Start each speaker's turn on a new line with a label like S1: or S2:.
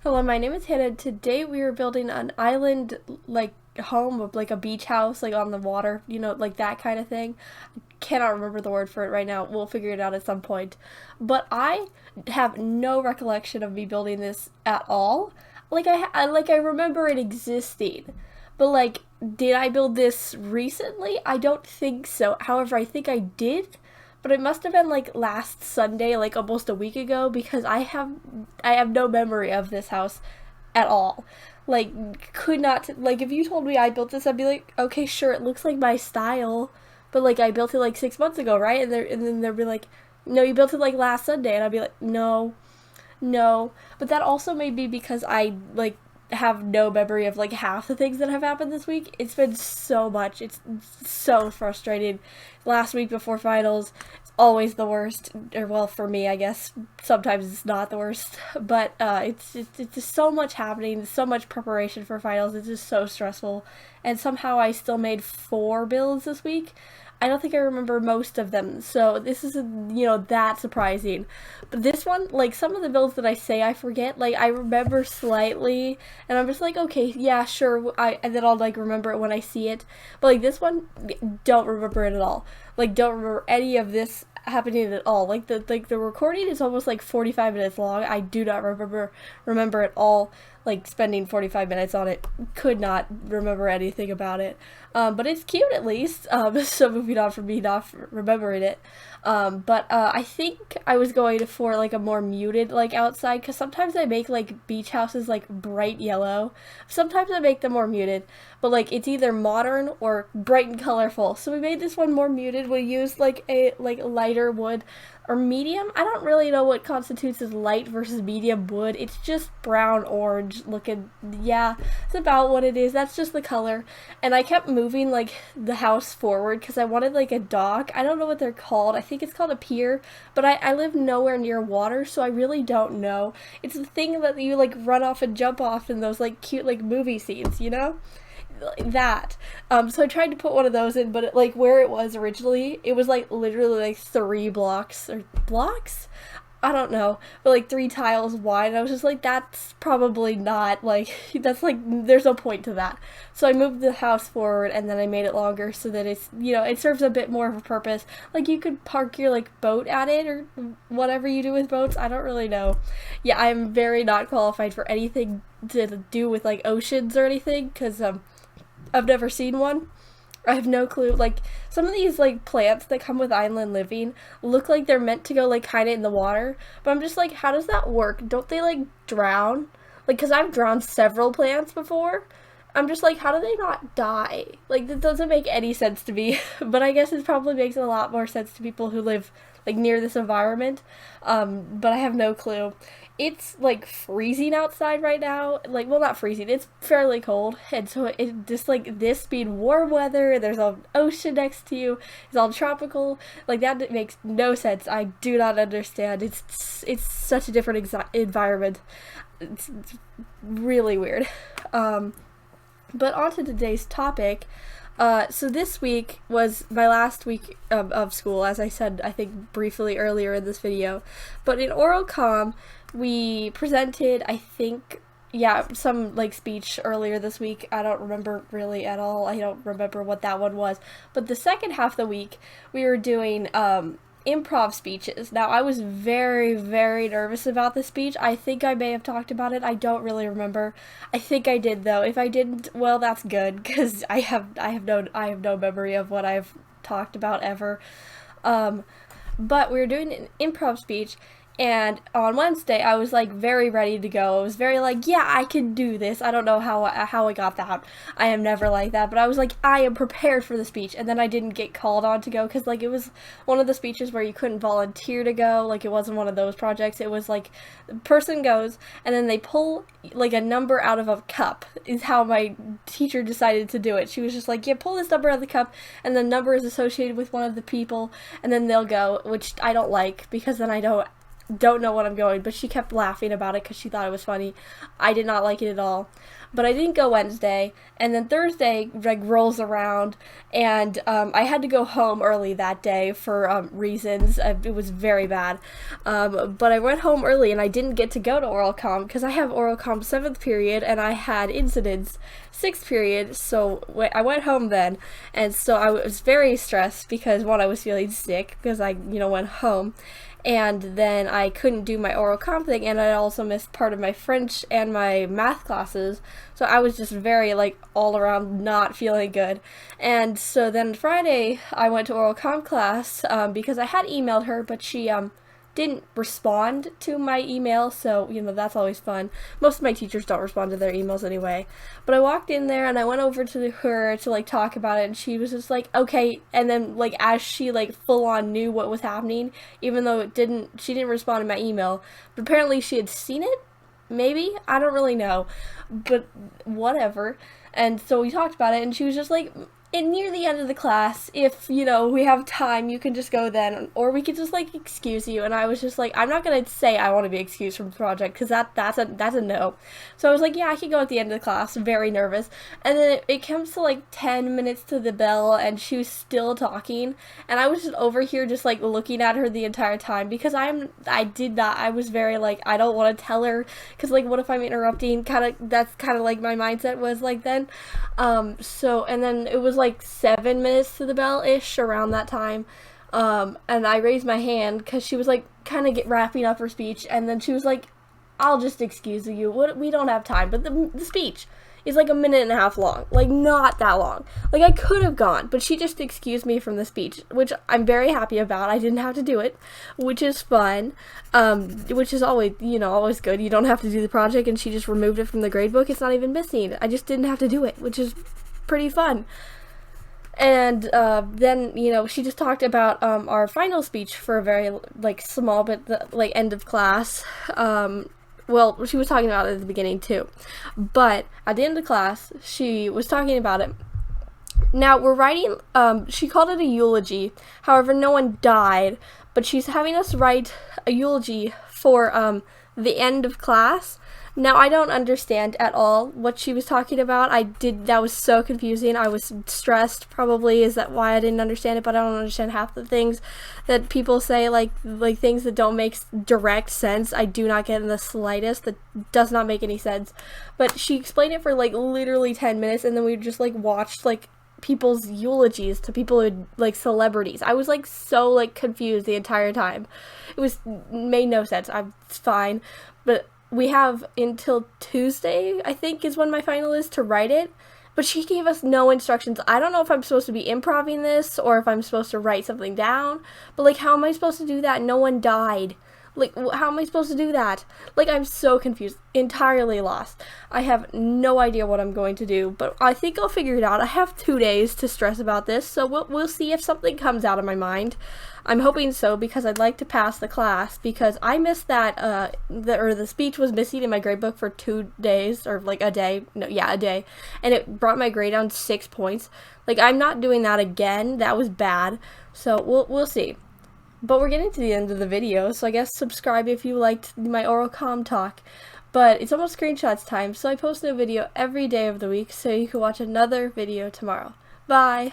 S1: Hello, my name is Hannah. Today we are building an island home of like a beach house like on the water, like that kind of thing. Cannot remember the word for it right now. We'll figure it out at some point. But I have no recollection of me building this at all. I remember it existing. But did I build this recently? I don't think so. However, I think I did, but it must have been like last Sunday, like almost a week ago, because I have no memory of this house at all. Could not like if you told me I built this, I'd be like, okay, sure, it looks like my style, but like I built it like 6 months ago, right? And then they'd be like, no, you built it like last Sunday, and I'd be like, no, no. But that also may be because I have no memory of like half the things that have happened this week. It's been so much. It's so frustrating. Last week before finals, it's always the worst. Or well, for me, I guess sometimes it's not the worst. But it's just so much happening. So much preparation for finals. It's just so stressful. And somehow I still made 4 builds this week. I don't think I remember most of them, so this isn't, that surprising. But this one, like, some of the builds that I say I forget, like, I remember slightly, and I'm just like, okay, yeah, sure, and then I'll, like, remember it when I see it. But, like, this one, don't remember it at all. Like, don't remember any of this happening at all. The recording is almost, like, 45 minutes long. I do not remember at all, like, spending 45 minutes on it. Could not remember anything about it. But it's cute at least. So moving on from me not remembering it. But I think I was going for like a more muted like outside, because sometimes I make like beach houses like bright yellow. Sometimes I make them more muted, but like it's either modern or bright and colorful. So we made this one more muted. We used like a lighter wood or medium. I don't really know what constitutes as light versus medium wood. It's just brown orange looking. Yeah, it's about what it is. That's just the color. And I kept moving like the house forward because I wanted like a dock. I don't know what they're called. I think it's called a pier, but I live nowhere near water, so I really don't know. It's the thing that you like run off and jump off in those like cute like movie scenes, that. So I tried to put one of those in, but like where it was originally, it was like literally like 3 blocks or blocks. I don't know, but like 3 tiles wide. And I was just like, that's probably not like that's like there's no point to that. So I moved the house forward and then I made it longer so that it's it serves a bit more of a purpose. Like you could park your like boat at it or whatever you do with boats. I don't really know. Yeah, I'm very not qualified for anything to do with like oceans or anything because I've never seen one. I have no clue. Like some of these like plants that come with island living look like they're meant to go like kind of in the water, but I'm just like, how does that work? Don't they like drown? Like, cause I've drowned several plants before. I'm just like, how do they not die? Like, that doesn't make any sense to me. But I guess it probably makes a lot more sense to people who live like near this environment. But I have no clue. It's like freezing outside right now. Like, well, not freezing. It's fairly cold, and so it just like this being warm weather. There's an ocean next to you. It's all tropical. Like that makes no sense. I do not understand. It's such a different environment. It's really weird. But on to today's topic. So this week was my last week of school, as I said, I think briefly earlier in this video. But in oral comm, we presented, I think, yeah, some like speech earlier this week. I don't remember really at all. I don't remember what that one was. But the second half of the week, we were doing improv speeches. Now, I was very, very nervous about the speech. I think I may have talked about it. I don't really remember. I think I did though. If I didn't, well, that's good because I have no memory of what I've talked about ever. But we were doing an improv speech. And on Wednesday, I was like very ready to go. I was very like, yeah, I can do this. I don't know how I got that. I am never like that, but I was like, I am prepared for the speech. And then I didn't get called on to go because like it was one of the speeches where you couldn't volunteer to go. Like it wasn't one of those projects. It was like the person goes and then they pull like a number out of a cup. Is how my teacher decided to do it. She was just like, yeah, pull this number out of the cup, and the number is associated with one of the people, and then they'll go, which I don't like because then I don't don't know when I'm going, but she kept laughing about it because she thought it was funny. I did not like it at all. But I didn't go Wednesday, and then Thursday like rolls around, and I had to go home early that day for reasons. It was very bad, but I went home early, and I didn't get to go to oral comm because I have oral comm 7th period, and I had incidents 6th period. So I went home then, and so I was very stressed because one, I was feeling sick because I went home. And then I couldn't do my oral comm thing, and I also missed part of my French and my math classes, so I was just very, like, all around not feeling good. And so then Friday, I went to oral comm class, because I had emailed her, but she, didn't respond to my email, so, that's always fun. Most of my teachers don't respond to their emails anyway. But I walked in there, and I went over to her to, like, talk about it, and she was just like, okay, and then, like, as she, like, full-on knew what was happening, even though she didn't respond to my email, but apparently she had seen it, maybe? I don't really know, but whatever. And so we talked about it, and she was just like, and near the end of the class, if, we have time, you can just go then, or we could just, like, excuse you. And I was just like, I'm not gonna say I want to be excused from the project, because that's a no. So I was like, yeah, I could go at the end of the class, very nervous. And then it comes to, like, 10 minutes to the bell, and she was still talking, and I was just over here just, like, looking at her the entire time, because I was very, like, I don't want to tell her, because, like, what if I'm interrupting, that's kind of, like, my mindset was, like, then. And then it was, like, 7 minutes to the bell-ish, around that time, and I raised my hand, because she was, like, kind of wrapping up her speech, and then she was like, I'll just excuse you, we don't have time, but the speech is, like, 1.5 minutes long, like, not that long, like, I could have gone, but she just excused me from the speech, which I'm very happy about. I didn't have to do it, which is fun, which is always, always good. You don't have to do the project, and she just removed it from the gradebook. It's not even missing. I just didn't have to do it, which is pretty fun. And then, she just talked about our final speech for a very, like, small bit, like, end of class. Well, she was talking about it at the beginning, too. But at the end of class, she was talking about it. Now, we're writing, she called it a eulogy. However, no one died. But she's having us write a eulogy for the end of class. Now, I don't understand at all what she was talking about. That was so confusing. I was stressed, probably. Is that why I didn't understand it? But I don't understand half the things that people say, like things that don't make direct sense. I do not get in the slightest. That does not make any sense. But she explained it for, like, literally 10 minutes, and then we just, like, watched, like, people's eulogies to people who, like, celebrities. I was, like, so, like, confused the entire time. It made no sense. It's fine. But we have until Tuesday, I think, is when my final is, to write it. But she gave us no instructions. I don't know if I'm supposed to be improvising this or if I'm supposed to write something down. But, like, how am I supposed to do that? No one died. Like, how am I supposed to do that? Like, I'm so confused. Entirely lost. I have no idea what I'm going to do, but I think I'll figure it out. I have 2 days to stress about this, so we'll see if something comes out of my mind. I'm hoping so, because I'd like to pass the class, because I missed that, the speech was missing in my gradebook for 2 days, or, like, a day. No, yeah, a day. And it brought my grade down 6 points. Like, I'm not doing that again. That was bad. So, we'll see. But we're getting to the end of the video, so I guess subscribe if you liked my oral comm talk. But it's almost screenshots time, so I post a video every day of the week, so you can watch another video tomorrow. Bye!